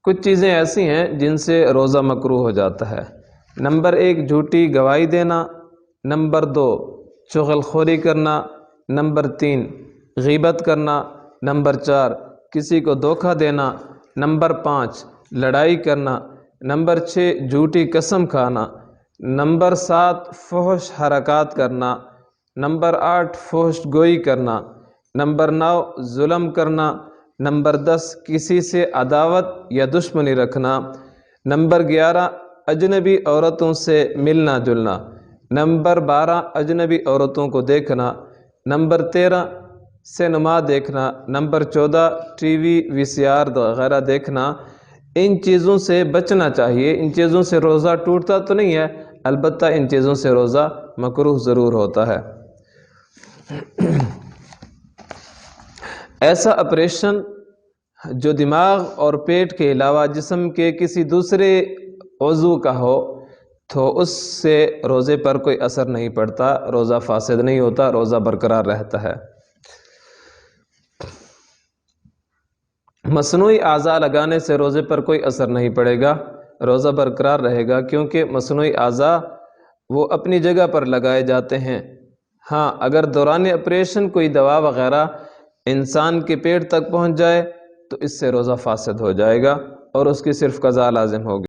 کچھ چیزیں ایسی ہیں جن سے روزہ مکروہ ہو جاتا ہے۔ نمبر 1 جھوٹی گواہی دینا، نمبر 2 چغل خوری کرنا، نمبر 3 غیبت کرنا، نمبر 4 کسی کو دھوکہ دینا، نمبر 5 لڑائی کرنا، نمبر 6 جھوٹی قسم کھانا، نمبر 7 فحش حرکات کرنا، نمبر 8 فحش گوئی کرنا، نمبر 9 ظلم کرنا، نمبر 10 کسی سے عداوت یا دشمنی رکھنا، نمبر 11 اجنبی عورتوں سے ملنا جلنا، نمبر 12 اجنبی عورتوں کو دیکھنا، نمبر 13 سینما دیکھنا، نمبر 14 ٹی وی VCR وغیرہ دیکھنا۔ ان چیزوں سے بچنا چاہیے۔ ان چیزوں سے روزہ ٹوٹتا تو نہیں ہے، البتہ ان چیزوں سے روزہ مکروہ ضرور ہوتا ہے۔ ایسا آپریشن جو دماغ اور پیٹ کے علاوہ جسم کے کسی دوسرے عضو کا ہو تو اس سے روزے پر کوئی اثر نہیں پڑتا، روزہ فاسد نہیں ہوتا، روزہ برقرار رہتا ہے۔ مصنوعی اعضاء لگانے سے روزے پر کوئی اثر نہیں پڑے گا، روزہ برقرار رہے گا، کیونکہ مصنوعی اعضاء وہ اپنی جگہ پر لگائے جاتے ہیں۔ ہاں اگر دوران آپریشن کوئی دوا وغیرہ انسان کے پیٹ تک پہنچ جائے تو اس سے روزہ فاسد ہو جائے گا اور اس کی صرف قضا لازم ہوگی۔